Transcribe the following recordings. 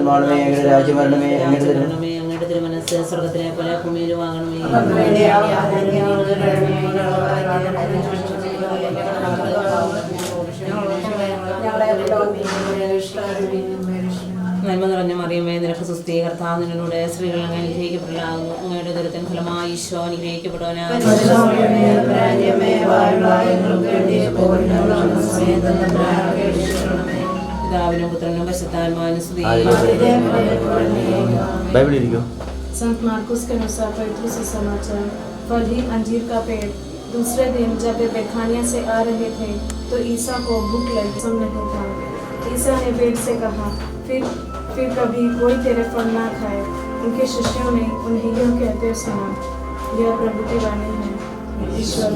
ഉചിതമാണമേ. അങ്ങയുടെ രാജ്യം വരണമേ. അങ്ങയുടെ തിരുമനസ്സ് സ്വർഗ്ഗത്തിലെ പോലെ ഭൂമിയിലും ആകണമേ. നന്മ നിറഞ്ഞ മറിയമേ, നിനക്ക് സുസ്ഥി, കർത്താവ് നിന്നോട് സ്ത്രീകൾ അങ്ങ് അനുഗ്രഹിക്കപ്പെടലാകുന്നു. അങ്ങയുടെ ദുരിതം ഫലമായി ഈശോ അനുഗ്രഹിക്കപ്പെടുവാനാകുന്നു. പിതാവിനും പുത്രനും പരിശുദ്ധാത്മാവിനും സ്തുതി. संत मार्कुस के अनुसार पवित्र से समाचार। फल ही अंजीर का पेड़। दूसरे दिन जब वे बेथानिया से आ रहे थे तो ईसा को भूख लगी, सम नहीं था। ईसा ने पेड़ से कहा, फिर कभी कोई तेरे फल ना खाए। उनके शिष्यों ने उन्हें यह कहते सुना। यह प्रभु की वाणी है। ईश्वर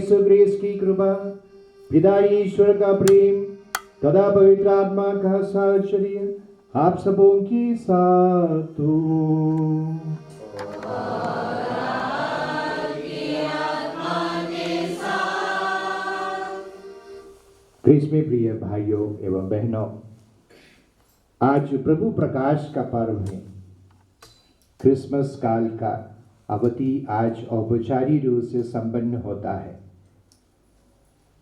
यीशु क्रिस्त की कृपा, पिता ईश्वर का प्रेम तथा पवित्र आत्मा का साहचर्य आप सबों के साथ हो। क्रिस्त में प्रिय भाइयों एवं बहनों, आज प्रभु प्रकाश का पर्व है। क्रिसमस काल का अवधि आज औपचारिक रूप से संपन्न होता है।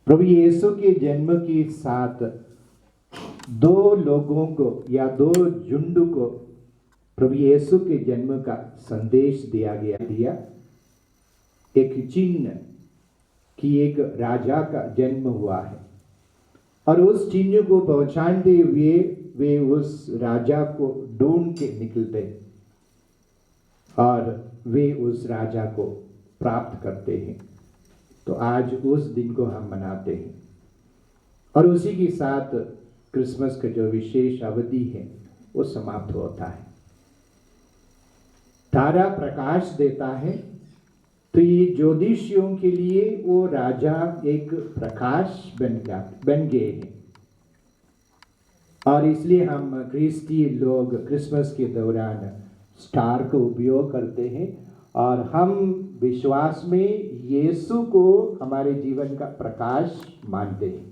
प्रभु यीशु के जन्म के साथ दो लोगों को या दो झुंड को प्रभु यीशु के जन्म का संदेश दिया। एक चिन्ह कि एक राजा का जन्म हुआ है और उस चिन्ह को पहचानते हुए वे उस राजा को ढूंढ के निकलते और वे उस राजा को प्राप्त करते हैं। तो आज उस दिन को हम मनाते हैं और उसी के साथ क्रिसमस का जो विशेष अवधि है वो समाप्त होता है। तारा प्रकाश देता है, तो ये ज्योतिषियों के लिए वो राजा एक प्रकाश बन गए हैं और इसलिए हम क्रिस्ती लोग क्रिसमस के दौरान स्टार का उपयोग करते हैं और हम विश्वास में यीशु को हमारे जीवन का प्रकाश मानते हैं।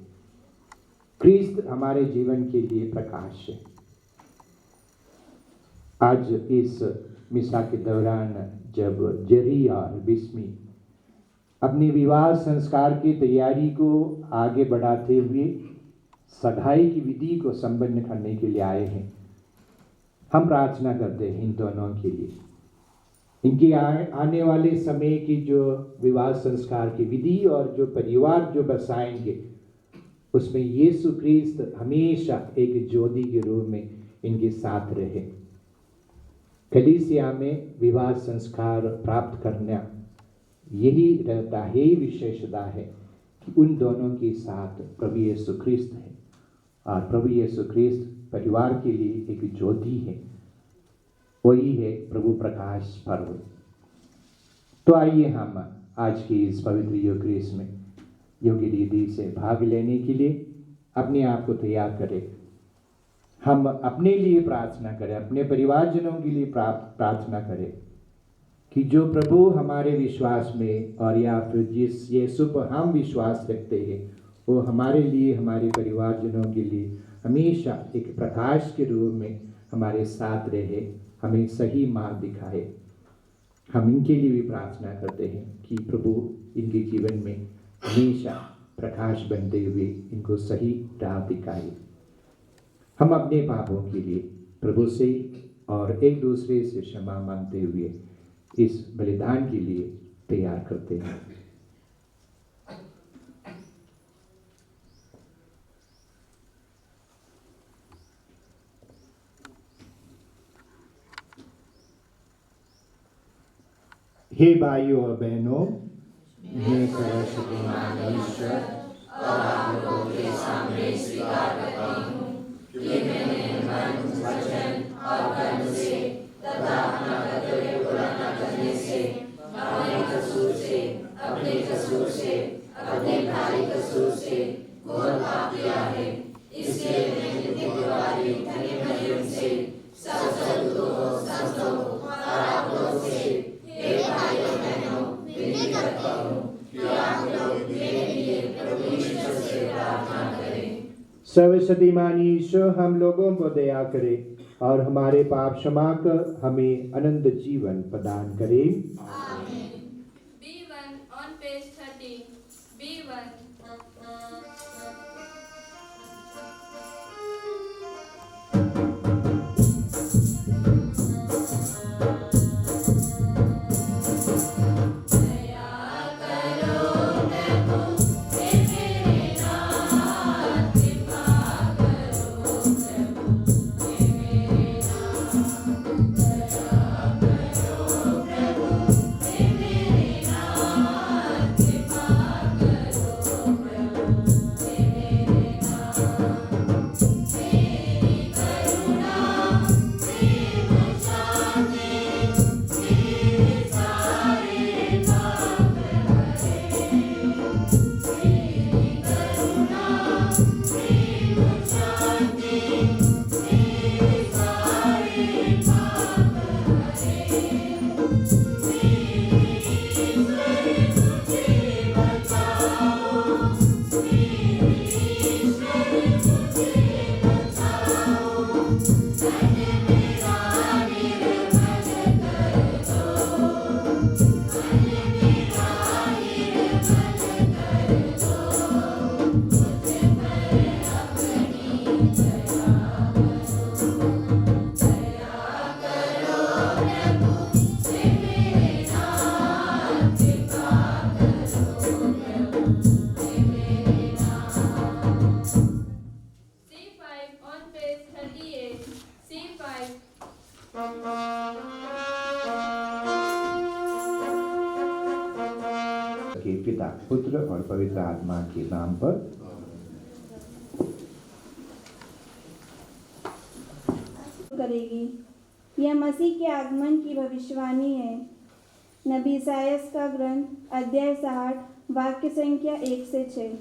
क्रिस्त हमारे जीवन के लिए प्रकाश है। आज इस मिसा के दौरान जब जेरी और बिस्मी अपनी विवाह संस्कार की तैयारी को आगे बढ़ाते हुए सगाई की विधि को संपन्न करने के लिए आए हैं, हम प्रार्थना करते हैं इन दोनों के लिए। इनके आने वाले समय की जो विवाह संस्कार की विधि और जो परिवार जो बसाएंगे, उसमें यीशु क्रिस्त हमेशा एक ज्योति के रूप में इनके साथ रहे। कलीसिया में विवाह संस्कार प्राप्त करना यही रहता है, यही विशेषता है कि उन दोनों के साथ प्रभु यीशु क्रिस्त है और प्रभु यीशु क्रिस्त परिवार के लिए एक ज्योति है। वही है प्रभु प्रकाश पर्व। तो आइए हम आज की इस पवित्र यूकरिस्ट में योग्य रीति से भाग लेने के लिए अपने आप को तैयार करें। हम अपने लिए प्रार्थना करें, अपने परिवारजनों के लिए प्रार्थना करें कि जो प्रभु हमारे विश्वास में और या फिर जिस यीशु पर हम विश्वास रखते हैं, वो हमारे लिए, हमारे परिवारजनों के लिए हमेशा एक प्रकाश के रूप में हमारे साथ रहे, हमें सही मार्ग दिखाए। हम इनके लिए भी प्रार्थना करते हैं कि प्रभु इनके जीवन में हमेशा प्रकाश बनते हुए इनको सही राह दिखाए। हम अपने पापों के लिए प्रभु से और एक दूसरे से क्षमा मांगते हुए इस बलिदान के लिए तैयार करते हैं। हे भाइयों और बहनों, मैं सर्वशक्तिमान ईश्वर और आप लोगों के सामने स्वीकार करता हूँ कि मैंने मन, वचन और कर्म से तथा अपना कर्तव्य पूरा न करने से, अपने कसूर से, अपने भारी कसूर से घोर पाप किया है। इसलिए मैं नित्य दिवाली धन्य मरियम से सब संतों और आप लोगों से, हे भाइयों बहनों, विनती करता हूँ कि आप लोग मेरे लिए प्रभु ईश्वर से प्रार्थना करें। सर्वशक्तिमान ईश्वर हम लोगों को दया करे और हमारे पाप क्षमा कर हमें अनंत जीवन प्रदान करे। आमीन। B1 on page 13. B1. पुत्र और पवित्र आत्मा के नाम पर। करेगी। यह मसीह के आगमन की भविष्यवाणी है। नबी इसायास का ग्रंथ अध्याय 60 वाक्य संख्या 1 से 6।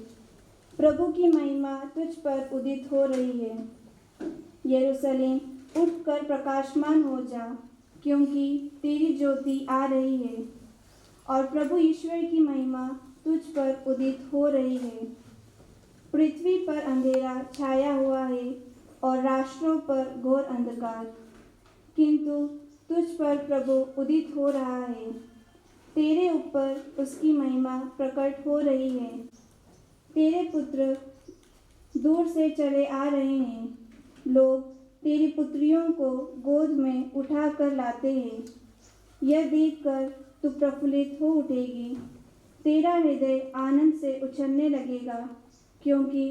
प्रभु की महिमा तुझ पर उदित हो रही है। यरूशलेम उठकर प्रकाशमान हो जा, क्योंकि तेरी ज्योति आ रही है और प्रभु ईश्वर की महिमा तुझ पर उदित हो रही है। पृथ्वी पर अंधेरा छाया हुआ है और राष्ट्रों पर घोर अंधकार, किंतु तुझ पर प्रभु उदित हो रहा है। तेरे ऊपर उसकी महिमा प्रकट हो रही है। तेरे पुत्र दूर से चले आ रहे हैं। लोग तेरी पुत्रियों को गोद में उठा कर लाते हैं। यह देखकर तू प्रफुल्लित हो उठेगी। तेरा हृदय आनंद से उछलने लगेगा, क्योंकि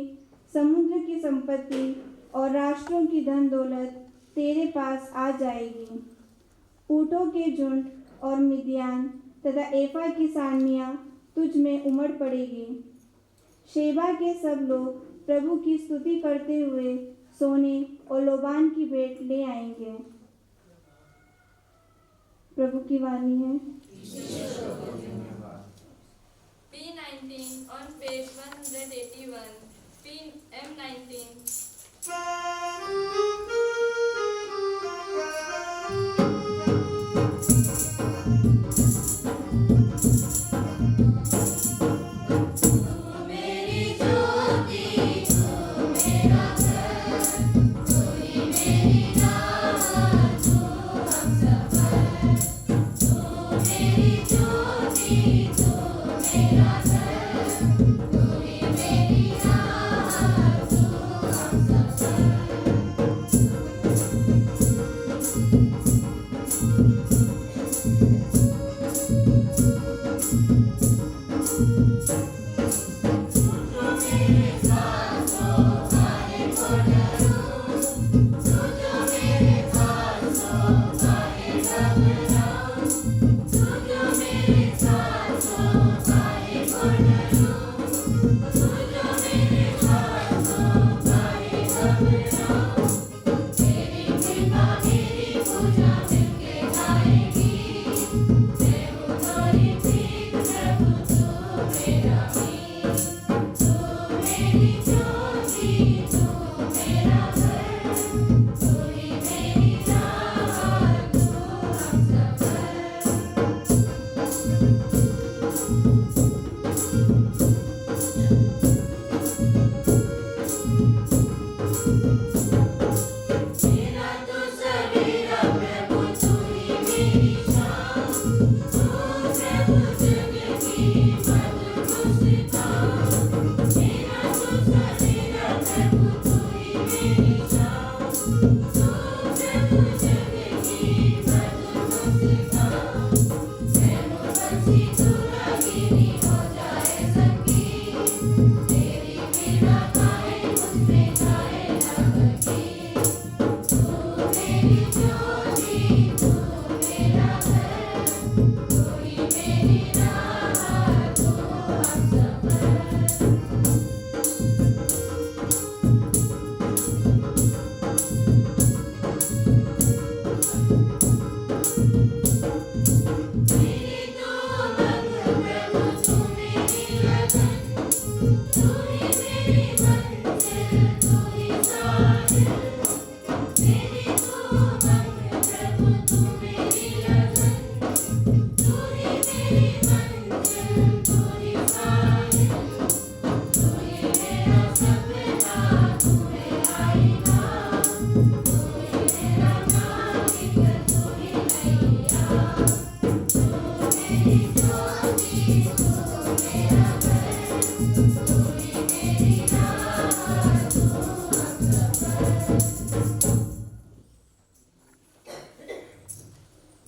समुद्र की संपत्ति और राष्ट्रों की धन दौलत तेरे पास आ जाएगी। ऊँटों के झुंड और मिद्यान तथा एफा की सारनियाँ तुझ में उमड़ पड़ेगी। शेबा के सब लोग प्रभु की स्तुति करते हुए सोने और लोबान की भेंट ले आएंगे। प्रभु की वाणी है। P19 on page 181. M19.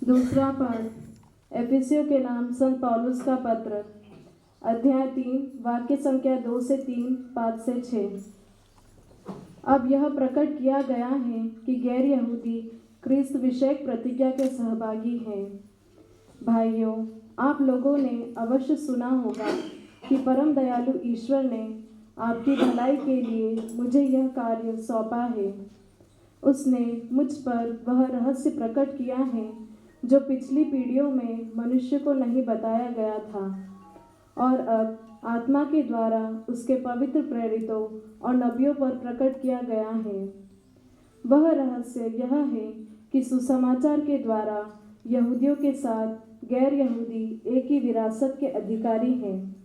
दूसरा पाठ एफिसियों के नाम संत पौलुस का पत्र अध्याय 3 वाक्य संख्या 2 से 3 5 से 6। अब यह प्रकट किया गया है कि गैर यहूदी क्रिस्त विषयक प्रतिज्ञा के सहभागी हैं। भाइयों, आप लोगों ने अवश्य सुना होगा कि परम दयालु ईश्वर ने आपकी भलाई के लिए मुझे यह कार्य सौंपा है। उसने मुझ पर वह रहस्य प्रकट किया है जो पिछली पीढ़ियों में मनुष्य को नहीं बताया गया था, और अब आत्मा के द्वारा उसके पवित्र प्रेरितों और नबियों पर प्रकट किया गया है। वह रहस्य यह है कि सुसमाचार के द्वारा यहूदियों के साथ गैर यहूदी एक ही विरासत के अधिकारी हैं,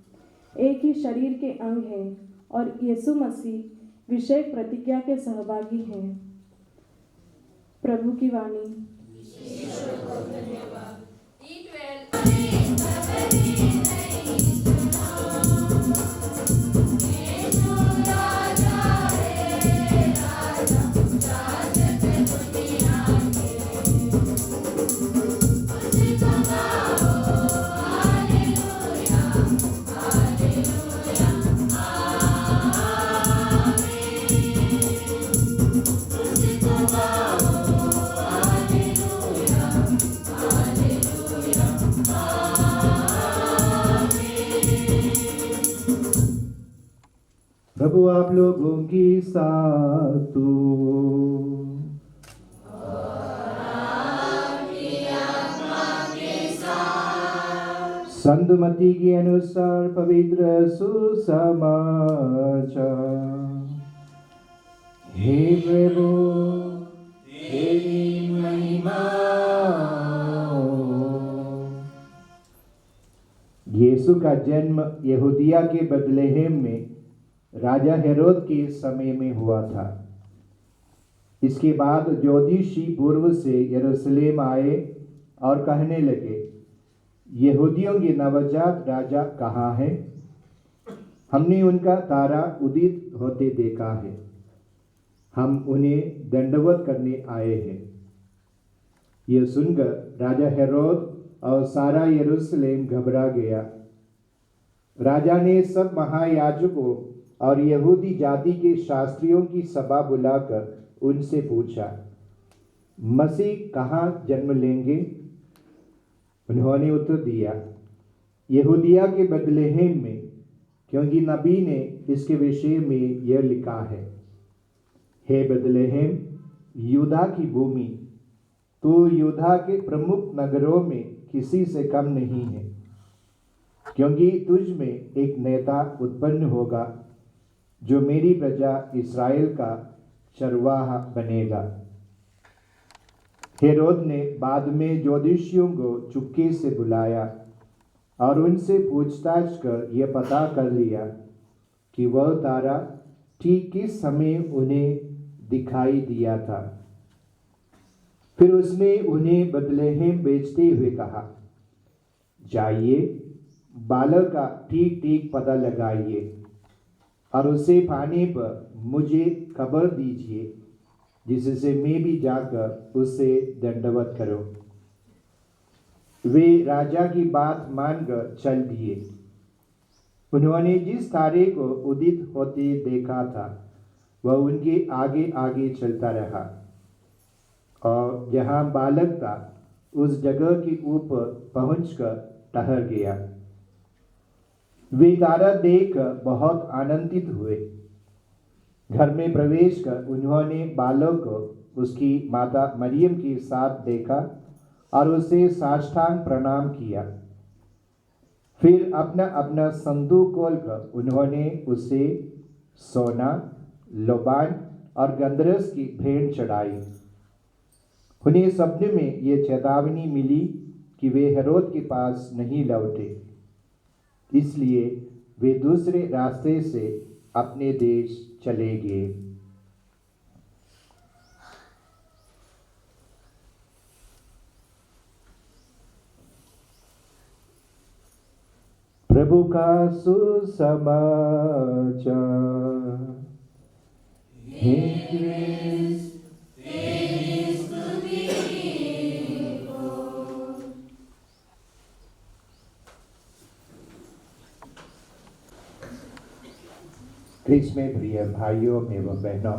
एक ही शरीर के अंग हैं और यीशु मसीह विषयक प्रतिज्ञा के सहभागी हैं। प्रभु की वाणी। Eat well. प्रभु आप लोगों की साथ हो। संत मत्ती के अनुसार पवित्र सुसमाचार। हे प्रभु तेरी महिमा हो। यीशु का जन्म यहूदिया के बथलेहम में राजा हेरोद के समय में हुआ था। इसके बाद ज्योतिषी पूर्व से यरूशलेम आए और कहने लगे, यहूदियों के नवजात राजा कहाँ है? हमने उनका तारा उदित होते देखा है। हम उन्हें दंडवत करने आए हैं। यह सुनकर राजा हेरोद और सारा यरूशलेम घबरा गया। राजा ने सब महायाजकों और यहूदी जाति के शास्त्रियों की सभा बुलाकर उनसे पूछा, मसीह कहाँ जन्म लेंगे? उन्होंने उत्तर दिया, यहूदिया के बथलेहम में, क्योंकि नबी ने इसके विषय में यह लिखा है, हे बथलेहम, यूदा की भूमि, तो यूदा के प्रमुख नगरों में किसी से कम नहीं है, क्योंकि तुझ में एक नेता उत्पन्न होगा जो मेरी प्रजा इस्राएल का चरवाहा बनेगा। हेरोद ने बाद में ज्योतिषियों को चुपके से बुलाया और उनसे पूछताछ कर यह पता कर लिया कि वह तारा ठीक किस समय उन्हें दिखाई दिया था। फिर उसने उन्हें बथलेहम भेजते हुए कहा, जाइए बालक का ठीक ठीक पता लगाइए और उसे पाने पर मुझे खबर दीजिए, जिससे मैं भी जाकर उससे दंडवत करूं। वे राजा की बात मानकर चल दिए। उन्होंने जिस तारे को उदित होते देखा था वह उनके आगे आगे चलता रहा और जहां बालक था उस जगह के ऊपर पहुंचकर ठहर गया। वे तारा देखकर बहुत आनंदित हुए। घर में प्रवेश कर उन्होंने बालक को उसकी माता मरियम के साथ देखा और उसे साष्टांग प्रणाम किया। फिर अपना अपना संदूक खोलकर उन्होंने उसे सोना, लोबान और गंधरस की भेंट चढ़ाई। उन्हें सपने में ये चेतावनी मिली कि वे हेरोद के पास नहीं लौटे, इसलिए वे दूसरे रास्ते से अपने देश चले गए। प्रभु का सुसमाचार। हे क्रिस्त तेरी स्तुति हो। क्रिस्त में प्रिय भाइयों एवं बहनों,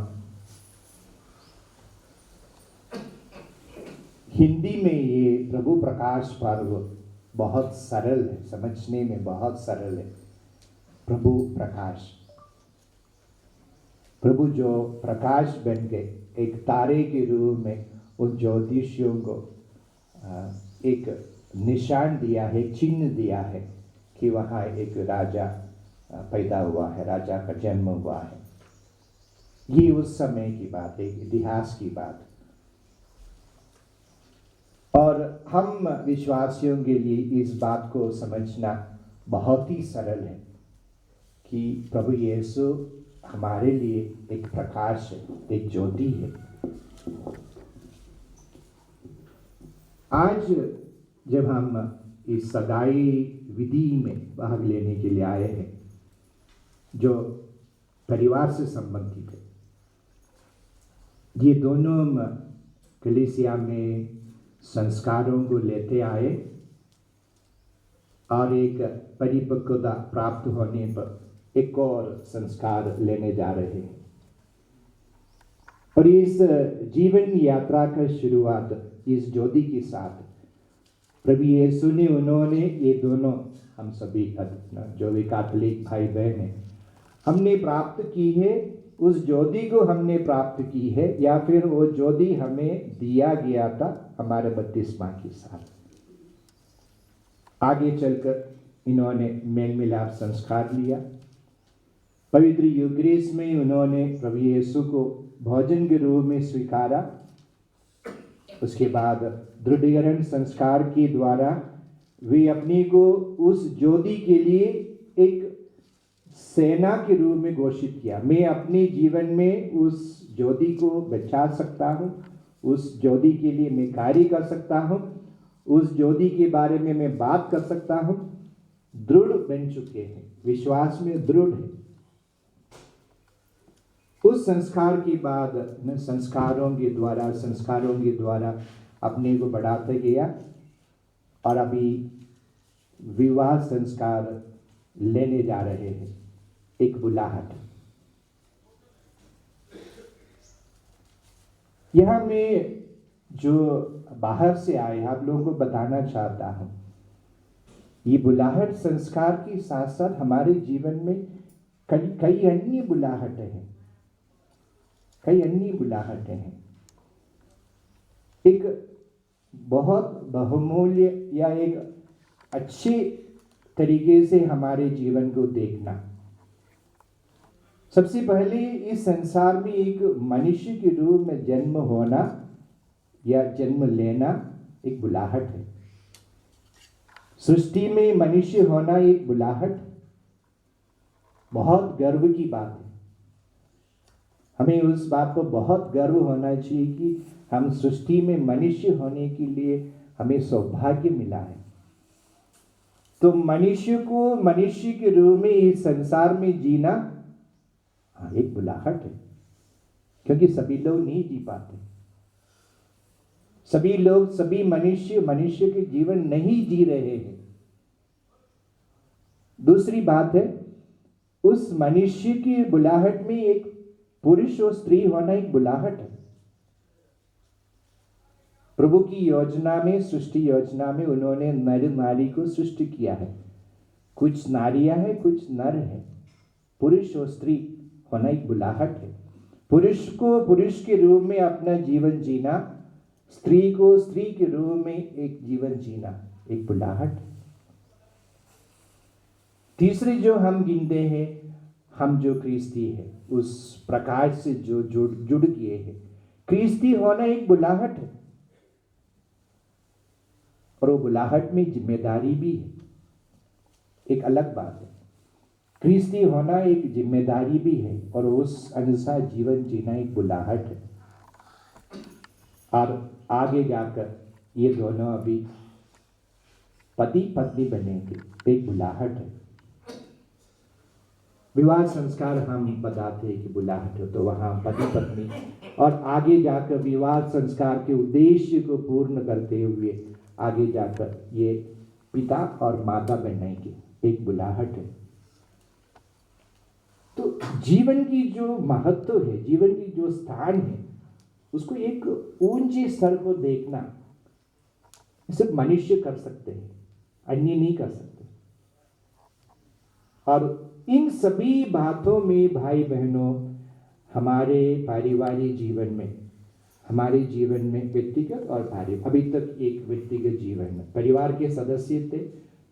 हिंदी में ये प्रभु प्रकाश पर्व बहुत सरल है, समझने में बहुत सरल है, प्रभु प्रकाश, प्रभु जो प्रकाश बन गए, एक तारे के रूप में उन ज्योतिषियों को एक निशान दिया है, चिन्ह दिया है कि वहाँ एक राजा पैदा हुआ है, राजा का जन्म हुआ है। ये उस समय की बात है, इतिहास की बात। और हम विश्वासियों के लिए इस बात को समझना बहुत ही सरल है कि प्रभु यीशु हमारे लिए एक प्रकाश है, एक ज्योति है। आज जब हम इस सगाई विधि में भाग लेने के लिए आए हैं, जो परिवार से संबंधित है, ये दोनों कलीसिया में संस्कारों को लेते आए और एक परिपक्वता प्राप्त होने पर एक और संस्कार लेने जा रहे हैं। और इस जीवन यात्रा का शुरुआत इस ज्योति के साथ प्रभु यीशु ने, उन्होंने ये दोनों हम सभी जो भी कैथोलिक भाई बहन हैं, हमने प्राप्त की है, उस ज्योति को हमने प्राप्त की है, या फिर वो ज्योति हमें दिया गया था हमारे बपतिस्मा के साथ। आगे चलकर इन्होंने मेल मिलाप संस्कार लिया। पवित्र यूकरिस्ट में उन्होंने प्रभु यीशु को भोजन के रूप में स्वीकारा। उसके बाद दृढ़ीकरण संस्कार के द्वारा वे अपने को उस ज्योति के लिए एक सेना के रूप में घोषित किया। मैं अपने जीवन में उस ज्योति को बचा सकता हूँ, उस ज्योति के लिए मैं कार्य कर सकता हूँ, उस ज्योति के बारे में मैं बात कर सकता हूँ। दृढ़ बन चुके हैं, विश्वास में दृढ़ है। उस संस्कार के बाद संस्कारों के द्वारा अपने को बढ़ाते गया और अभी विवाह संस्कार लेने जा रहे हैं, एक बुलाहट। यह मैं जो बाहर से आए आप लोगों को बताना चाहता हूं, ये बुलाहट संस्कार के साथ साथ हमारे जीवन में कई अन्य बुलाहटें हैं। एक बहुत बहुमूल्य या एक अच्छे तरीके से हमारे जीवन को देखना। सबसे पहले इस संसार में एक मनुष्य के रूप में जन्म होना या जन्म लेना एक बुलाहट है। सृष्टि में मनुष्य होना एक बुलाहट, बहुत गर्व की बात है। हमें उस बात को बहुत गर्व होना चाहिए कि हम सृष्टि में मनुष्य होने के लिए हमें सौभाग्य मिला है। तो मनुष्य को मनुष्य के रूप में इस संसार में जीना एक बुलाहट है, क्योंकि सभी लोग नहीं जी पाते। सभी मनुष्य के जीवन नहीं जी रहे हैं। दूसरी बात है, उस मनुष्य की बुलाहट में एक पुरुष और स्त्री होना एक बुलाहट है। प्रभु की योजना में, सृष्टि योजना में उन्होंने नर नारी को सृष्टि किया है। कुछ नारियां हैं, कुछ नर हैं। पुरुष और स्त्री होना एक बुलाहट है। पुरुष को पुरुष के रूप में अपना जीवन जीना, स्त्री को स्त्री के रूप में एक जीवन जीना एक बुलाहट है। तीसरे जो हम गिनते हैं, हम जो क्रिस्ती है, उस प्रकाश से जो जुड़ गए हैं, क्रिस्ती होना एक बुलाहट है। और वो बुलाहट में जिम्मेदारी भी है, एक अलग बात है। क्रिस्ती होना एक जिम्मेदारी भी है और उस अनुसार जीवन जीना एक बुलाहट है। और आगे जाकर ये दोनों अभी पति पत्नी बनेंगे, एक बुलाहट है। विवाह संस्कार हम बताते हैं कि बुलाहट हो, तो वहाँ पति पत्नी, और आगे जाकर विवाह संस्कार के उद्देश्य को पूर्ण करते हुए आगे जाकर ये पिता और माता बनेंगे, एक बुलाहट है। तो जीवन की जो महत्व है, जीवन की जो स्थान है, उसको एक ऊंचे स्तर को देखना सिर्फ मनुष्य कर सकते हैं, अन्य नहीं कर सकते। और इन सभी बातों में भाई बहनों, हमारे पारिवारिक जीवन में, हमारे जीवन में व्यक्तिगत और पारिवारिक, अभी तक एक व्यक्तिगत जीवन में परिवार के सदस्य थे,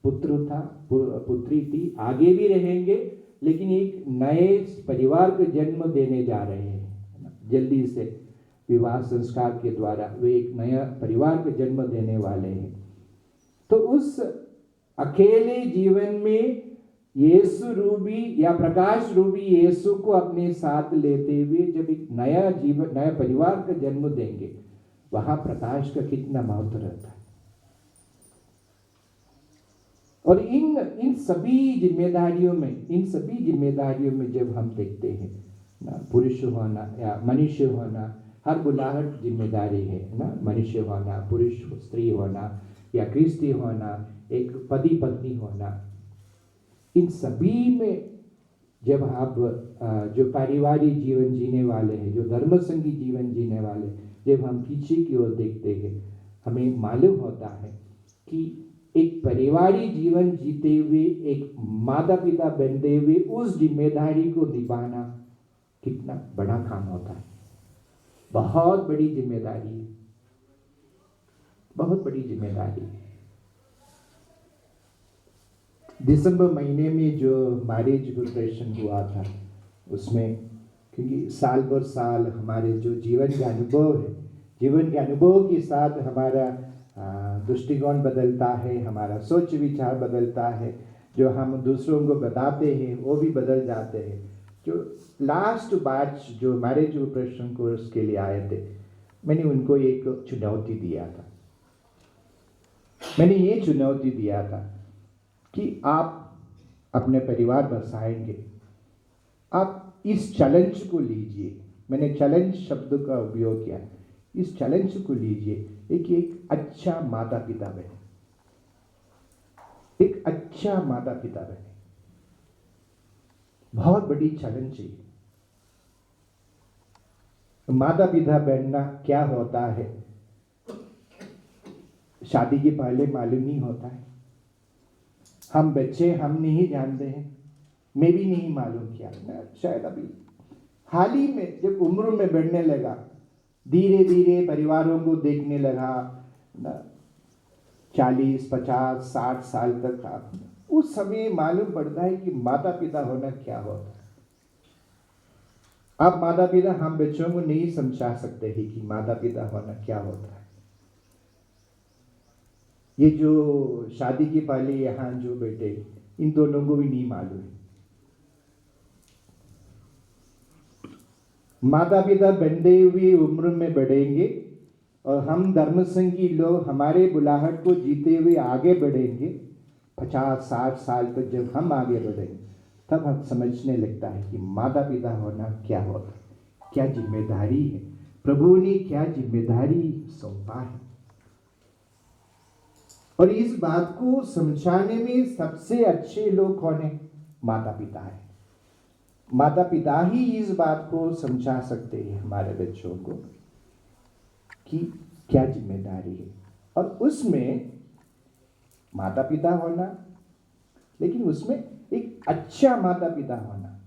पुत्र था, पुत्री थी, आगे भी रहेंगे, लेकिन एक नए परिवार को जन्म देने जा रहे हैं। जल्दी से विवाह संस्कार के द्वारा वे एक नया परिवार को जन्म देने वाले हैं। तो उस अकेले जीवन में यीशु रूपी या प्रकाश रूपी यीशु को अपने साथ लेते हुए जब एक नया जीवन, नया परिवार का जन्म देंगे, वहां प्रकाश का कितना महत्व रहता है। और इन सभी जिम्मेदारियों में जब हम देखते हैं ना, पुरुष होना या मनुष्य होना, हर बुलाहट जिम्मेदारी है ना, मनुष्य होना, पुरुष स्त्री होना या क्रिस्ती होना, एक पति पत्नी होना, इन सभी में जब आप जो पारिवारिक जीवन जीने वाले हैं, जो धर्मसंगी जीवन जीने वाले, जब हम पीछे की ओर देखते हैं, हमें मालूम होता है कि एक पारिवारिक जीवन जीते हुए, एक माता पिता बनते हुए उस जिम्मेदारी को निभाना कितना बड़ा काम होता है। बहुत बड़ी जिम्मेदारी है, बहुत बड़ी जिम्मेदारी है। दिसंबर महीने में जो मैरिज प्रिपरेशन हुआ था, उसमें क्योंकि साल भर साल हमारे जो जीवन के अनुभव है, जीवन के अनुभव के साथ हमारा दृष्टिकोण बदलता है, हमारा सोच विचार बदलता है, जो हम दूसरों को बताते हैं वो भी बदल जाते हैं। जो लास्ट बैच जो मैरिज प्रिपरेशन कोर्स के लिए आए थे, मैंने उनको एक चुनौती दिया था। मैंने ये चुनौती दिया था कि आप अपने परिवार बसाएंगे, आप इस चैलेंज को लीजिए। मैंने चैलेंज शब्द का उपयोग किया। इस चैलेंज को लीजिए, एक अच्छा माता पिता बने, एक अच्छा माता पिता बने। बहुत बड़ी चैलेंज है। माता पिता बनना क्या होता है, शादी के पहले मालूम नहीं होता है। हम बच्चे हम नहीं जानते हैं, मैं भी नहीं मालूम किया, शायद अभी हाल ही में जब उम्र में बढ़ने लगा, धीरे धीरे परिवारों को देखने लगा ना, 40, 50, 60 साल तक आप, उस समय मालूम पड़ता है कि माता पिता होना क्या होता है। आप माता पिता, हम बच्चों को नहीं समझा सकते हैं कि माता पिता होना क्या होता है। ये जो शादी के पहले यहाँ जो बेटे, इन दोनों को भी नहीं मालूम है। माता पिता बनते हुए उम्र में बढ़ेंगे और हम धर्मसंगी लोग हमारे बुलाहट को जीते हुए आगे बढ़ेंगे। 50-60 साल तक जब हम आगे बढ़ेंगे, तब हम समझने लगता है कि माता पिता होना क्या होता है, क्या जिम्मेदारी है, प्रभु ने क्या जिम्मेदारी सौंपा है। और इस बात को समझाने में सबसे अच्छे लोग कौन है? माता पिता है। माता पिता ही इस बात को समझा सकते हैं हमारे बच्चों को कि क्या जिम्मेदारी है। और उसमें माता पिता होना, लेकिन उसमें एक अच्छा माता पिता होना।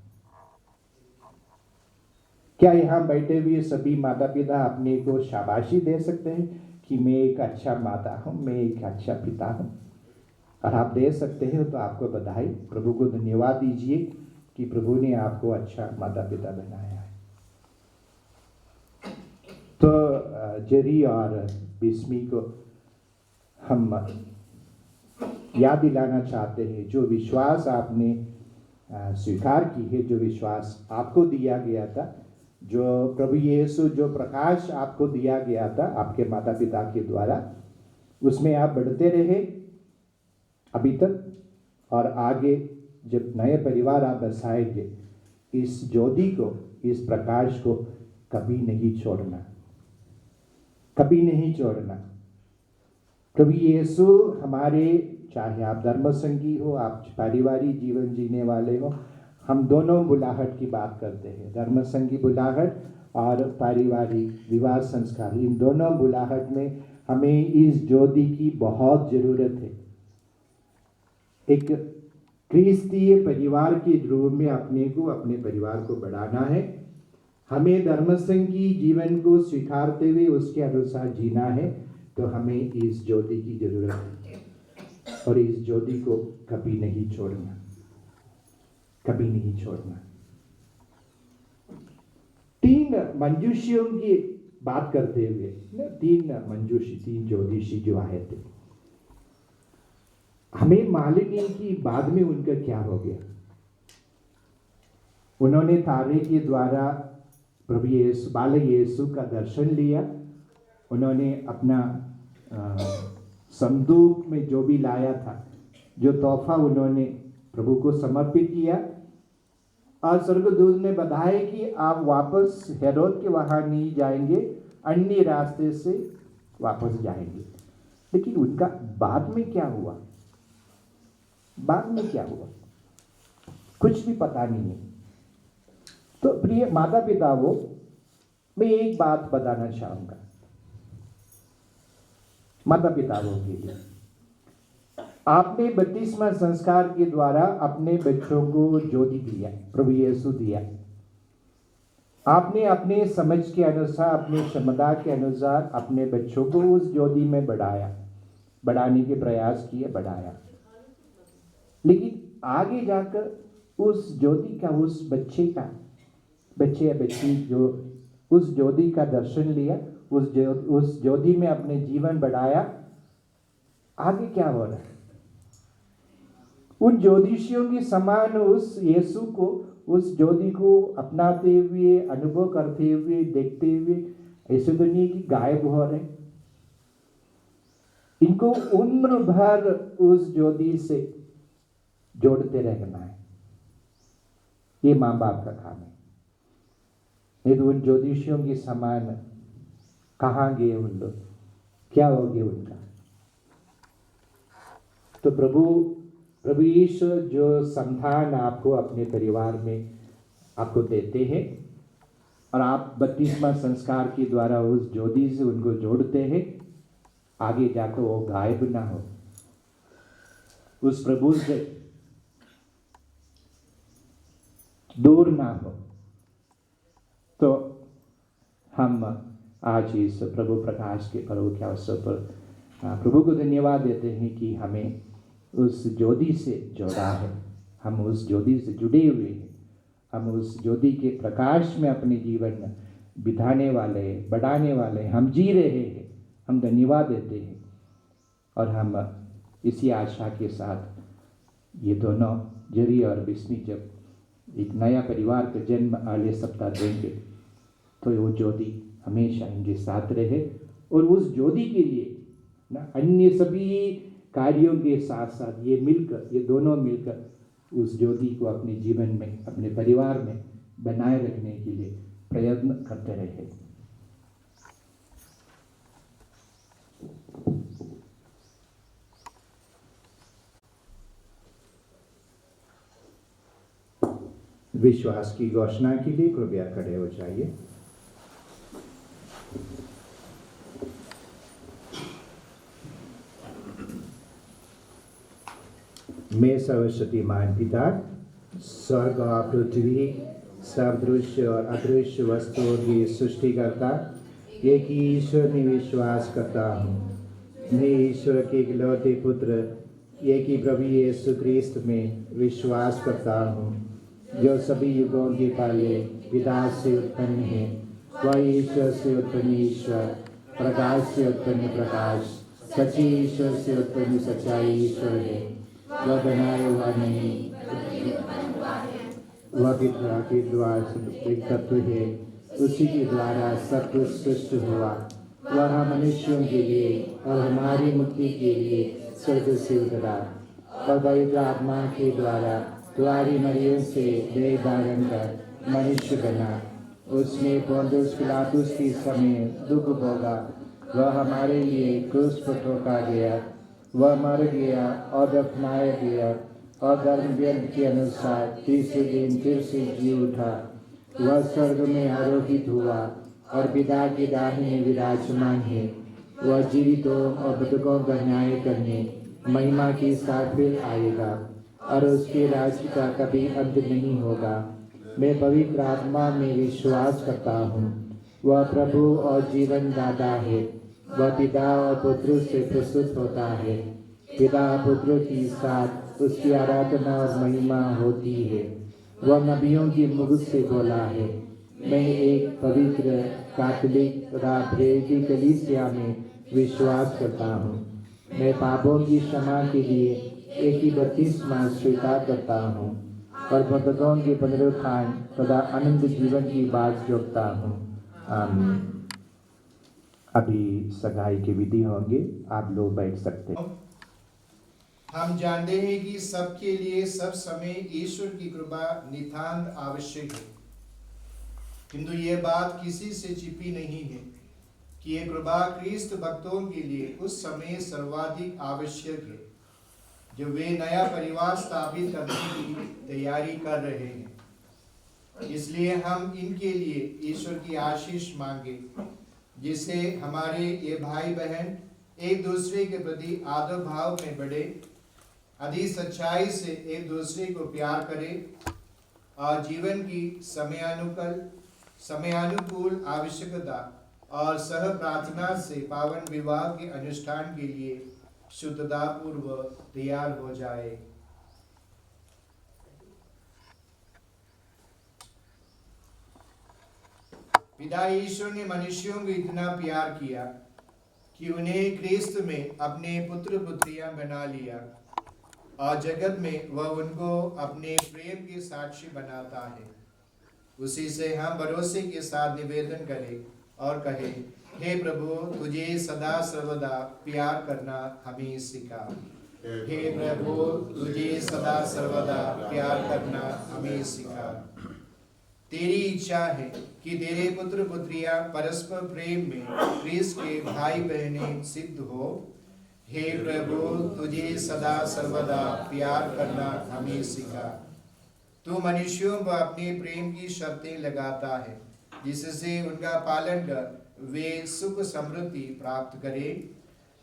क्या यहाँ बैठे हुए सभी माता पिता अपने को शाबाशी दे सकते हैं कि मैं एक अच्छा माता हूँ, मैं एक अच्छा पिता हूँ? और आप दे सकते हैं तो आपको बधाई, प्रभु को धन्यवाद दीजिए कि प्रभु ने आपको अच्छा माता पिता बनाया है। तो जेरी और बिस्मी को हम याद दिलाना चाहते हैं, जो विश्वास आपने स्वीकार की है, जो विश्वास आपको दिया गया था, जो प्रभु यीशु, जो प्रकाश आपको दिया गया था आपके माता पिता के द्वारा, उसमें आप बढ़ते रहे अभी तक, और आगे जब नए परिवार आप बसाएंगे, इस ज्योति को, इस प्रकाश को कभी नहीं छोड़ना, कभी नहीं छोड़ना। प्रभु यीशु हमारे, चाहे आप धर्मसंगी हो, आप पारिवारिक जीवन जीने वाले हो, हम दोनों बुलाहट की बात करते हैं, धर्मसंगी बुलाहट और पारिवारिक विवाह संस्कार, इन दोनों बुलाहट में हमें इस ज्योति की बहुत ज़रूरत है। एक क्रिस्तीय परिवार के रूप में अपने परिवार को बढ़ाना है। हमें धर्मसंघ की जीवन को स्वीकारते हुए उसके अनुसार जीना है। तो हमें इस ज्योति की जरूरत है और इस ज्योति को कभी नहीं छोड़ना, कभी नहीं छोड़ना। 3 मंजूषियों की बात करते हुए 3 ज्योतिषी जो आए थे, हमें मालूम नहीं कि बाद में उनका क्या हो गया। उन्होंने तारे के द्वारा प्रभु यीशु बालक यीशु का दर्शन लिया। उन्होंने अपना संदूक में जो भी लाया था, जो तोहफा उन्होंने प्रभु को समर्पित किया और स्वर्गदूत ने बताया कि आप वापस हेरोद के वहां नहीं जाएंगे, अन्य रास्ते से वापस जाएंगे। लेकिन उनका बाद में क्या हुआ, बाद में क्या हुआ कुछ भी पता नहीं है। तो प्रिय माता पिताओं, मैं एक बात बताना चाहूंगा माता पिताओं के लिए। आपने बपतिस्मा संस्कार के द्वारा अपने बच्चों को ज्योति दिया, प्रभु यीशु दिया। आपने अपने समझ के अनुसार, अपने क्षमता के अनुसार अपने बच्चों को उस ज्योति में बढ़ाने के प्रयास किए, बढ़ाया। लेकिन आगे जाकर उस ज्योति का, उस बच्चे या बच्ची जो उस ज्योति का दर्शन लिया, उस ज्योति में अपने जीवन बढ़ाया, आगे क्या हो रहा है? उन ज्योतिषियों के समान उस यीशु को, उस ज्योति को अपनाते हुए, अनुभव करते हुए, देखते हुए ऐसे तो नहीं कि गायब हो रहे। इनको उम्र भर उस ज्योति से जोड़ते रहना है। ये माँ बाप का काम है। नहीं तो उन ज्योतिषियों के समान कहाँ गए उन लोग, क्या हो गया उनका? तो प्रभु यीशु जो संतान आपको अपने परिवार में आपको देते हैं और आप बपतिस्मा संस्कार के द्वारा उस ज्योति से उनको जोड़ते हैं, आगे जाकर वो गायब ना हो, उस प्रभु से दूर ना हो। तो हम आज इस प्रभु प्रकाश के पर्व के अवसर पर प्रभु को धन्यवाद देते हैं कि हमें उस ज्योति से जोड़ा है, हम उस ज्योति से जुड़े हुए हैं, हम उस ज्योति के प्रकाश में अपने जीवन बिताने वाले, बढ़ाने वाले, हम जी रहे हैं। हम धन्यवाद देते हैं और हम इसी आशा के साथ ये दोनों जेरी और बिस्मी जब एक नया परिवार का जन्म अगले सप्ताह देंगे तो वो ज्योति हमेशा इनके साथ रहे और उस ज्योति के लिए ना अन्य सभी कार्यों के साथ साथ ये दोनों मिलकर उस ज्योति को अपने जीवन में, अपने परिवार में बनाए रखने के लिए प्रयत्न करते रहे। विश्वास की घोषणा के लिए कृपया खड़े हो जाइए। मैं सर्वशक्तिमान पिता, स्वर्ग और पृथ्वी, सब दृश्य और अदृश्य वस्तुओं की सृष्टिकर्ता एक ही ईश्वर में विश्वास करता हूँ। मैं ईश्वर के इकलौते पुत्र एक ही प्रभु यीशु क्रिस्त में विश्वास करता हूँ, जो सभी युगों के पहले पिता से उत्पन्न है। वह ईश्वर से उत्पन्न ईश्वर, प्रकाश से उत्पन्न प्रकाश, सच्ची ईश्वर से उत्पन्न सच्चाई ईश्वर है। वह बनाया हुआ नहीं, वह पिता के द्वारा एक तत्व है, उसी के द्वारा सब कुछ सृष्टि हुआ। वह मनुष्यों के लिए और हमारी मुक्ति के लिए स्वर्ग से उतरा और पवित्र आत्मा के द्वारा द्वारी मरियम से देह धारण कर मनुष्य बना। उसने पोंतियुस पिलातुस के समय दुख भोगा, वह हमारे लिए क्रूस पर ठोका गया, वह मर गया और दफनाया गया और धर्मग्रंथ के अनुसार तीसरे दिन फिर से जी उठा। वह स्वर्ग में आरोहित हुआ और पिता के दाहिने विराजमान है। वह जीवितों और मृतकों का न्याय करने महिमा के साथ फिर आएगा और उसके राज्य का कभी अंत नहीं होगा। मैं पवित्र आत्मा में विश्वास करता हूँ, वह प्रभु और जीवन दाता है। वह पिता और पुत्र से प्रस्तुत होता है। पिता पुत्र की साथ उसकी आराधना और महिमा होती है। वह नबियों की मुख से बोला है। मैं एक पवित्र कैथोलिक तथा प्रेरित कलीसिया में विश्वास करता हूँ। मैं पापों की क्षमा के लिए एक ही बपतिस्मा स्वीकार करता हूँ और मृतकों के पुनरुत्थान तथा अनंत जीवन की बात जोड़ता हूँ। आमीन। अभी सगाई की विधि होंगे, आप लोग बैठ सकते हैं। हम जानते हैं कि सबके लिए सब समय ईश्वर की कृपा नितांत आवश्यक है, किंतु ये बात किसी से छिपी नहीं है कि ये कृपा ख्रीस्त भक्तों के लिए उस समय सर्वाधिक आवश्यक है जो वे नया परिवार स्थापित करने की तैयारी कर रहे हैं। इसलिए हम इनके लिए ईश्वर की आशीष मांगे, जिससे हमारे ये भाई बहन एक दूसरे के प्रति आदर भाव में बढ़े, अधिक सच्चाई से एक दूसरे को प्यार करें और जीवन की समयानुकूल आवश्यकता और सह प्रार्थना से पावन विवाह के अनुष्ठान के लिए शुद्धता पूर्वक तैयार हो जाए। पिता ईश्वर ने मनुष्यों को इतना प्यार किया कि उन्हें ख्रीस्त में अपने पुत्र पुत्रियां बना लिया और जगत में वह उनको अपने प्रेम के साक्षी बनाता है। उसी से हम भरोसे के साथ निवेदन करें और कहें, हे प्रभु, तुझे सदा सर्वदा प्यार करना हमें सिखा। हे प्रभु, तुझे सदा सर्वदा प्यार करना हमें सिखा। तेरी इच्छा है कि तेरे पुत्र पुत्रियां परस्पर प्रेम में ख्रीस्त के भाई बहनें सिद्ध हो। हे प्रभु, तुझे सदा सर्वदा प्यार करना हमें सिखा। तू मनुष्यों पर अपने प्रेम की शर्तें लगाता है, जिससे उनका पालन कर वे सुख समृद्धि प्राप्त करें।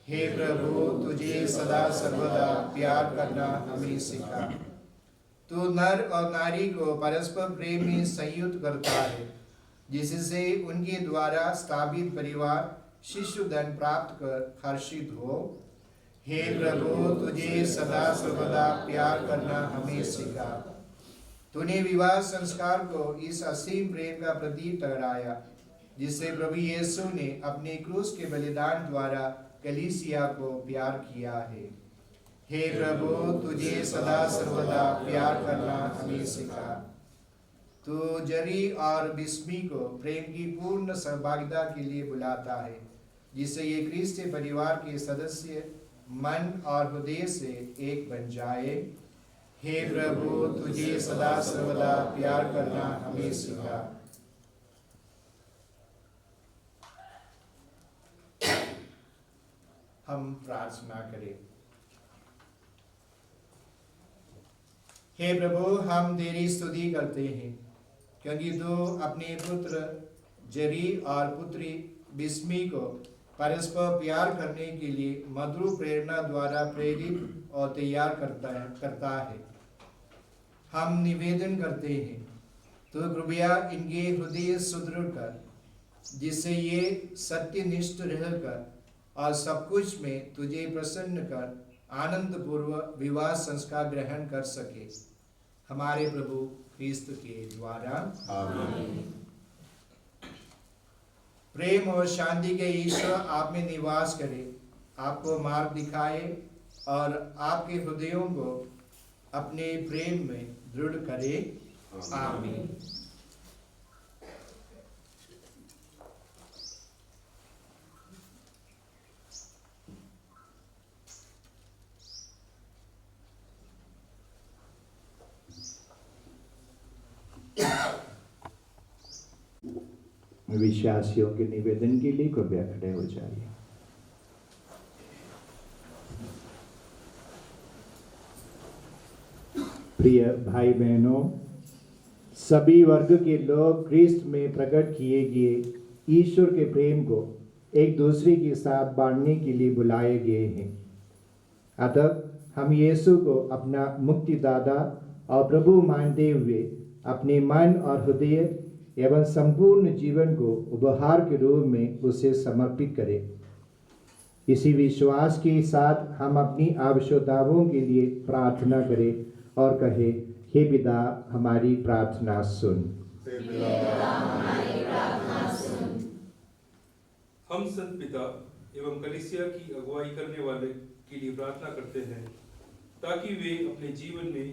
हे प्रभु, तुझे सदा सर्वदा प्यार करना हमें सिखा। तू नर और नारी को परस्पर प्रेम में संयुक्त करता है, जिससे उनके द्वारा स्थापित परिवार शिशु धन प्राप्त कर हर्षित हो। हे प्रभु, तुझे सदा सर्वदा प्यार करना हमें सिखा। तूने विवाह संस्कार को इस असीम प्रेम का प्रतीक ठहराया, जिससे प्रभु यीशु ने अपने क्रूस के बलिदान द्वारा कलीसिया को प्यार किया है। हे प्रभु, तुझे सदा सर्वदा प्यार करना हमें सिखा। तू जरी और बिस्मी को प्रेम की पूर्ण सहभागिता के लिए बुलाता है, जिससे ये ख्रीस्त परिवार के सदस्य मन और हृदय से एक बन जाए। हे प्रभु, तुझे सदा सर्वदा प्यार करना हमें सिखा। हम प्रार्थना करें। हे प्रभु, हम तेरी स्तुति करते हैं, क्योंकि तू अपने पुत्र जरी और पुत्री बिस्मी को परस्पर प्यार करने के लिए मधुर प्रेरणा द्वारा प्रेरित और तैयार करता है। हम निवेदन करते हैं, तो कृपया इनके हृदय सुदृढ़ कर, जिससे ये सत्यनिष्ठ रहकर और सब कुछ में तुझे प्रसन्न कर आनंद पूर्वक विवाह संस्कार ग्रहण कर सके। हमारे प्रभु ख्रीस्त के द्वारा आमीन। प्रेम और शांति के ईश्वर आप में निवास करे, आपको मार्ग दिखाए और आपके हृदयों को अपने प्रेम में दृढ़ करे। आमीन। विश्वासियों के निवेदन के लिए कृपया खड़े हो जाइए। प्रिय भाई बहनों, सभी वर्ग के लोग ख्रीस्त में प्रकट किए गए ईश्वर के प्रेम को एक दूसरे के साथ बांटने के लिए बुलाए गए हैं। अतः हम यीशु को अपना मुक्तिदाता और प्रभु मानते हुए अपने मन और हृदय एवं संपूर्ण जीवन को उपहार के रूप में उसे समर्पित करें। इसी विश्वास के साथ हम अपनी आवश्यकताओं के लिए प्रार्थना करें और कहें, हे पिता हमारी प्रार्थना सुन। हम संत पिता एवं कलीसिया की अगुवाई करने वाले के लिए प्रार्थना करते हैं ताकि वे अपने जीवन में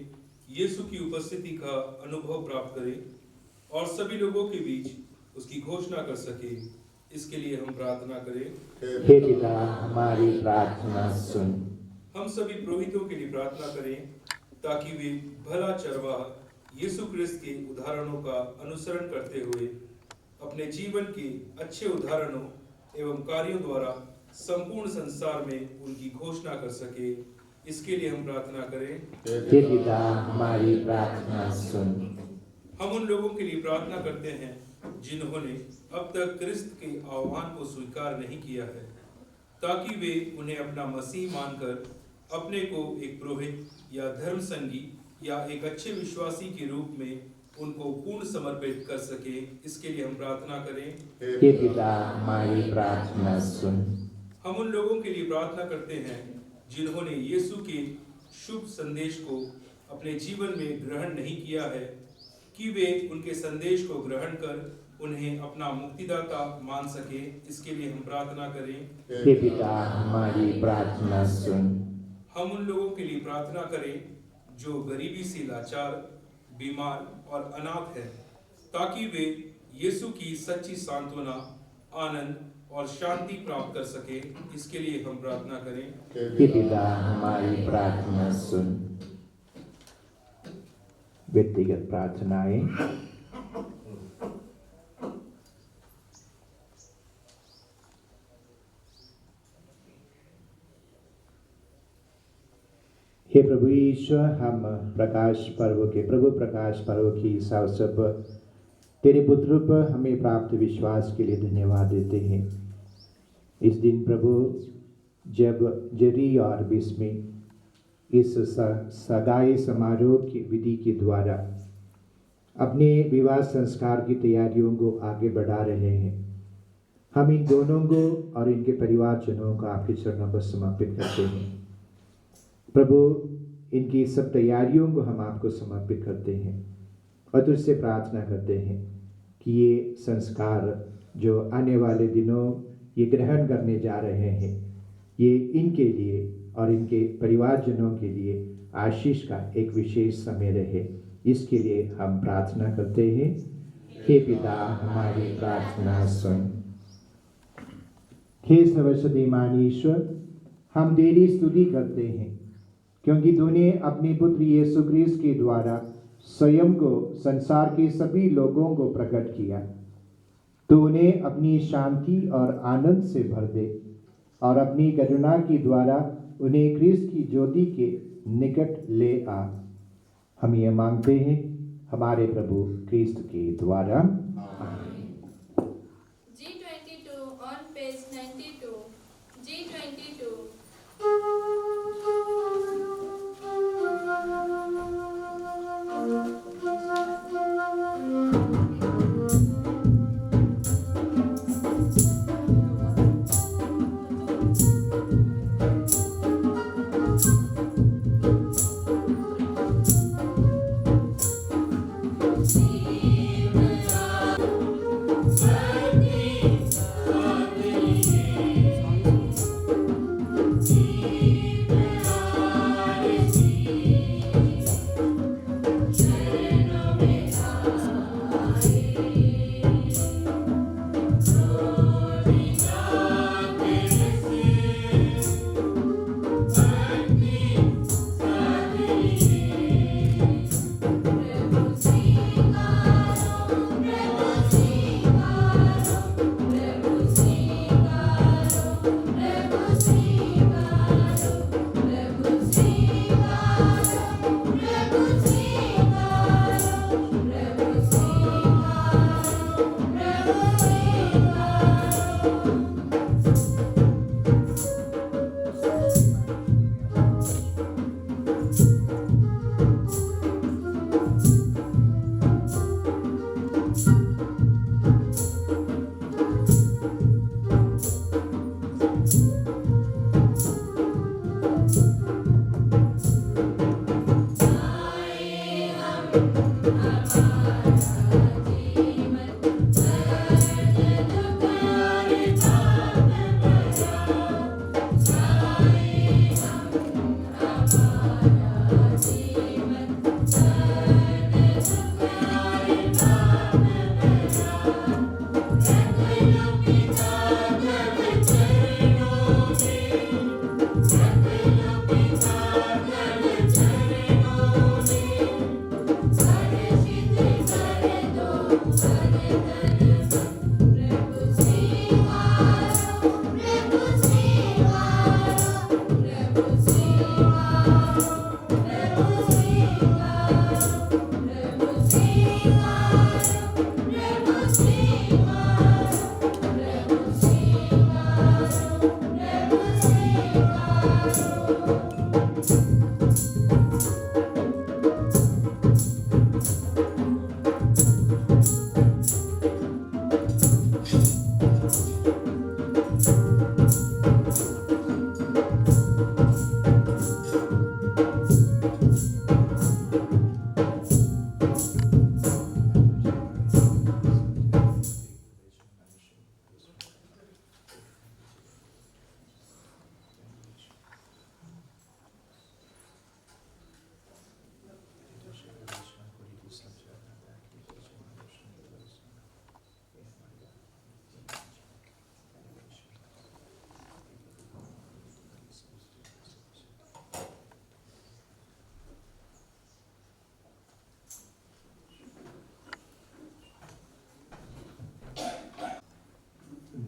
यीशु की उपस्थिति का अनुभव प्राप्त करें और सभी लोगों के बीच उसकी घोषणा कर सके। इसके लिए हम प्रार्थना करें, हे पिता हमारी प्रार्थना सुन। हम सभी पुरोहितों के लिए प्रार्थना करें ताकि वे भला चरवाह यीशु क्रिस्त के उदाहरणों का अनुसरण करते हुए अपने जीवन के अच्छे उदाहरणों एवं कार्यों द्वारा संपूर्ण संसार में उनकी घोषणा कर सके। इसके लिए हम प्रार्थना करें, हे पिता हमारी प्रार्थना सुन। हम उन लोगों के लिए प्रार्थना करते हैं जिन्होंने अब तक क्रिस्त के आह्वान को स्वीकार नहीं किया है, ताकि वे उन्हें अपना मसीह मानकर अपने को एक पुरोहित या धर्म संगी या एक अच्छे विश्वासी के रूप में उनको पूर्ण समर्पित कर सके। इसके लिए हम प्रार्थना करें, हे पिता हमारी प्रार्थना सुन। हम उन लोगों के लिए प्रार्थना करते हैं जिन्होंने यीशु के शुभ संदेश को अपने जीवन में ग्रहण नहीं किया है, कि वे उनके संदेश को ग्रहण कर उन्हें अपना मुक्तिदाता मान सके। इसके लिए हम प्रार्थना करें, हे पिता हमारी प्रार्थना सुन। हम उन लोगों के लिए प्रार्थना करें जो गरीबी से लाचार, बीमार और अनाथ है, ताकि वे यीशु की सच्ची सांत्वना, आनंद और शांति प्राप्त कर सके। इसके लिए हम प्रार्थना करें, हे पिता हमारी प्रार्थना सुन। व्यक्तिगत प्रार्थनाएं। हे प्रभु ईश्वर, हम प्रभु प्रकाश पर्व की इस अवसर पर तेरे पुत्र पर हमें प्राप्त विश्वास के लिए धन्यवाद देते हैं। इस दिन प्रभु, जब जरी और बिस्मी इस सगाई समारोह की विधि के द्वारा अपने विवाह संस्कार की तैयारियों को आगे बढ़ा रहे हैं, हम इन दोनों को और इनके परिवारजनों को आपके चरणों पर समर्पित करते हैं। प्रभु, इनकी सब तैयारियों को हम आपको समर्पित करते हैं और तुझसे प्रार्थना करते हैं कि ये संस्कार जो आने वाले दिनों ये ग्रहण करने जा रहे हैं, ये इनके लिए और इनके परिवारजनों के लिए आशीष का एक विशेष समय रहे। इसके लिए हम प्रार्थना करते हैं, हे पिता हमारी प्रार्थना सुन। हे सर्वशक्तिमान ईश्वर, हम तेरी स्तुति करते हैं क्योंकि तूने अपने पुत्र यीशु क्रिस्त के द्वारा स्वयं को संसार के सभी लोगों को प्रकट किया। तो उन्हें अपनी शांति और आनंद से भर दे और अपनी करुणा के द्वारा उन्हें क्रिस्त की ज्योति के निकट ले आ। हम ये मांगते हैं हमारे प्रभु क्रिस्त के द्वारा। G22 on page 92. G22. Amen.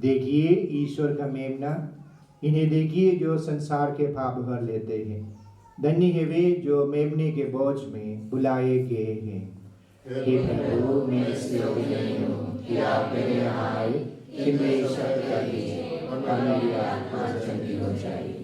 देखिए ईश्वर का मेमना, इन्हें देखिए जो संसार के पाप भर लेते हैं। धन्य है वे जो मेमने के बोझ में बुलाए गए हैं। हे प्रभु, मैं इस योग्य नहीं हूँ कि आप मेरे यहाँ आए, किंतु एक शब्द कर दीजिए और मेरी आत्मा चंगी हो जाएगी।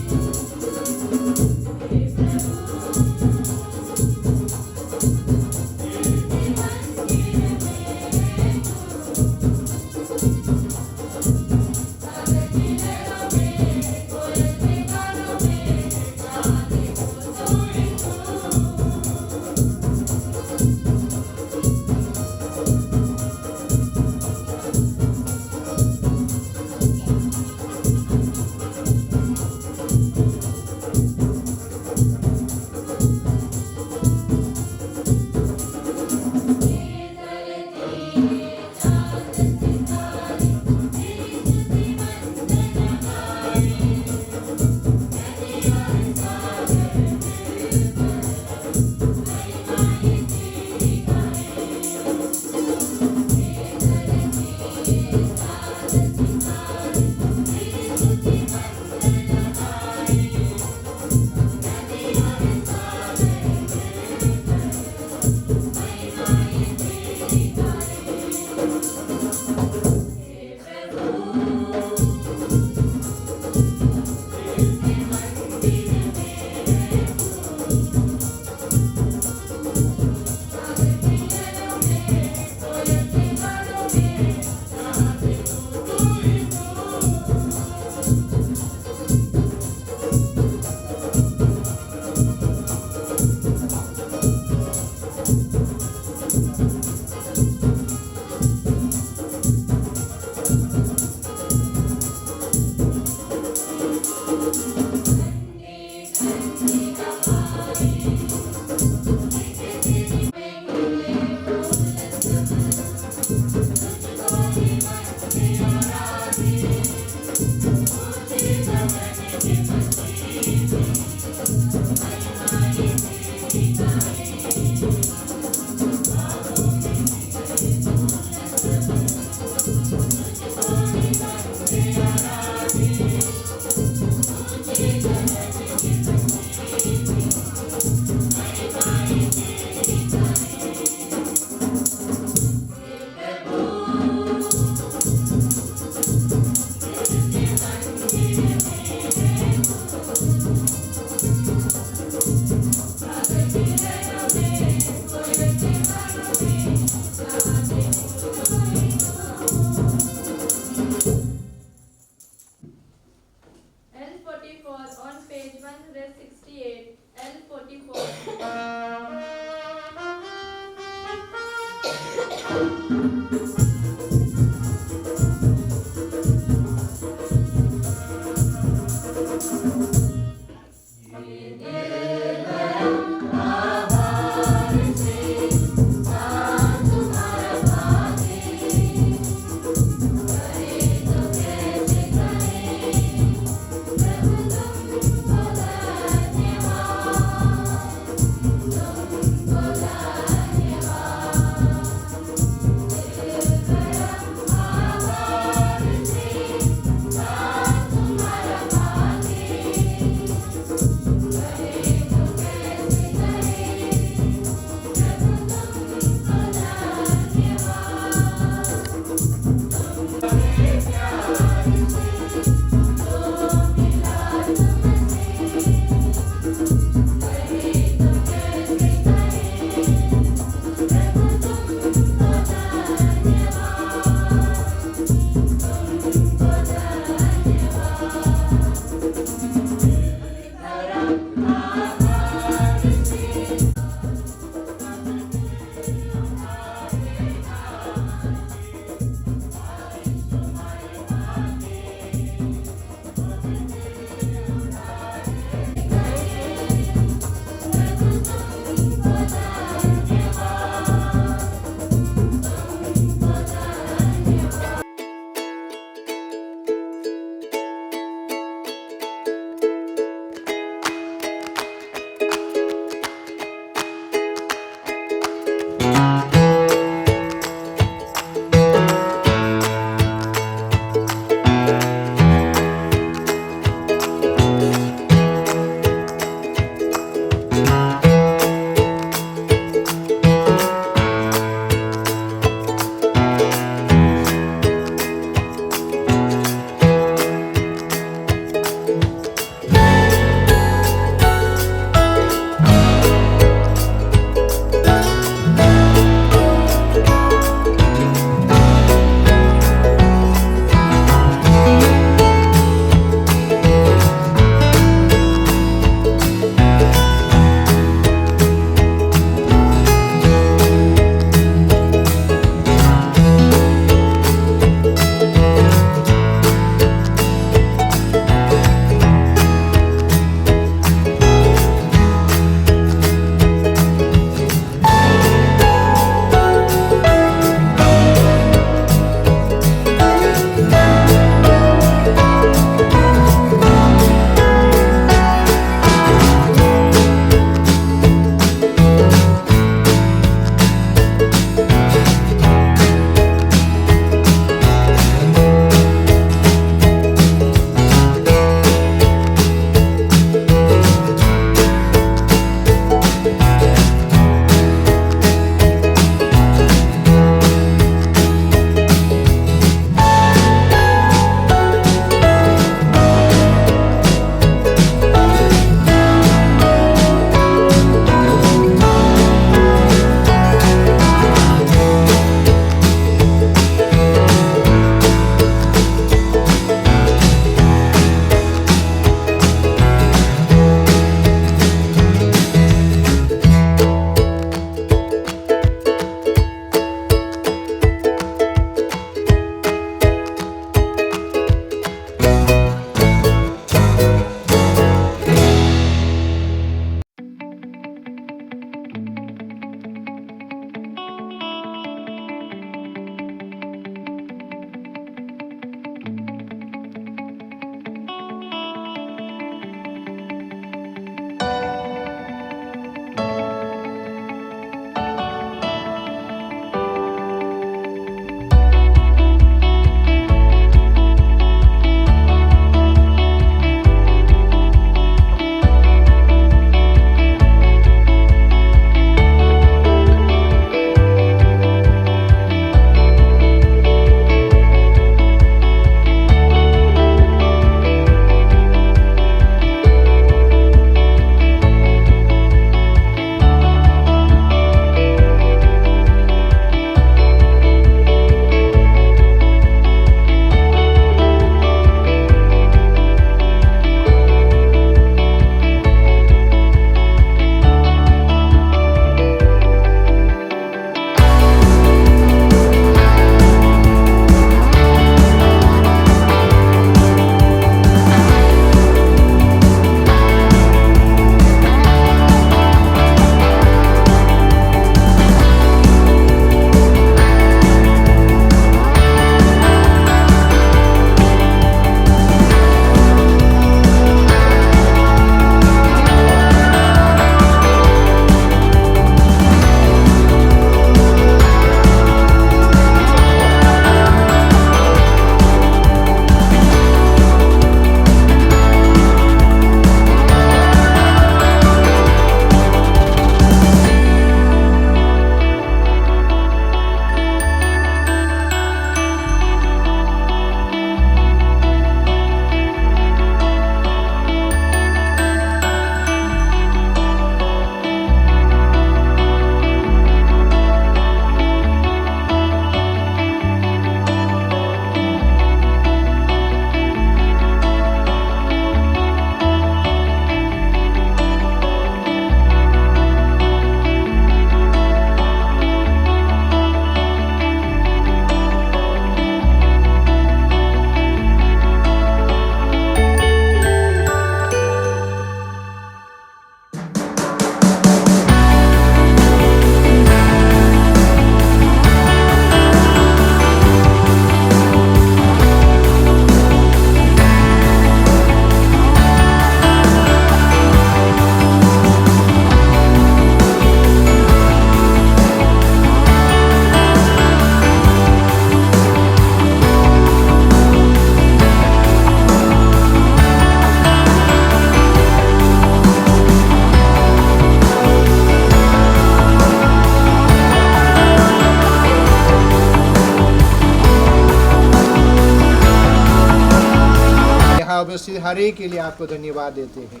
हर एक के लिए आपको धन्यवाद देते हैं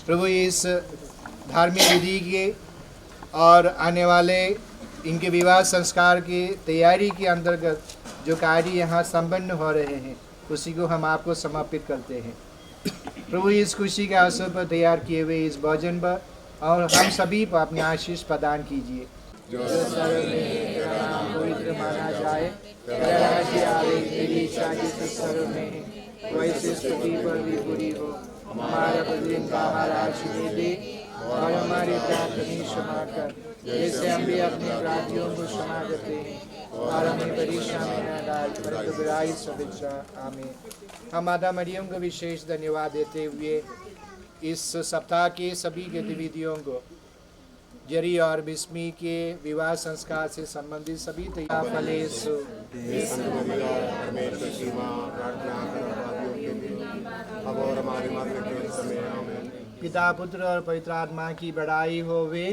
प्रभु। इस धार्मिक विधि के और आने वाले इनके विवाह संस्कार की तैयारी के अंतर्गत जो कार्य यहाँ संपन्न हो रहे हैं उसी को हम आपको समर्पित करते हैं प्रभु। इस खुशी के अवसर पर तैयार किए हुए इस भोजन पर और हम सभी पर अपने आशीष प्रदान कीजिए। जो सर्व में तेरा नाम पवित्र माना जाए, तेरा राज्य आवे, तेरी इच्छा जिस स्वर्ग में है वैसे इस पृथ्वी पर भी पूरी हो। हमारा प्रतिदिन का आहार आज हमें दे और हमारी प्रार्थना क्षमा कर जैसे हम भी अपने अपराधियों को क्षमा करते हैं और हमें परीक्षा में न डाल परंतु बुराई से बचा। आमीन। हम माता मरियम को विशेष धन्यवाद देते हुए इस सप्ताह के सभी गतिविधियों को जरी और बिस्मी के विवाह संस्कार से संबंधित सभी फलेसु पिता पुत्र और पवित्र आत्मा की बड़ाई होवे।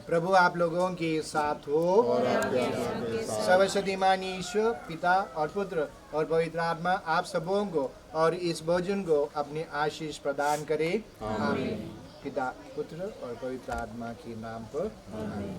प्रभु आप लोगों के साथ हो। सर्वशक्तिमान ईश्वर पिता और पुत्र और पवित्र आत्मा आप सबों को और इस भोजन को अपने आशीष प्रदान करे। आमीन। पिता पुत्र और पवित्र आत्मा के नाम पर आमीन।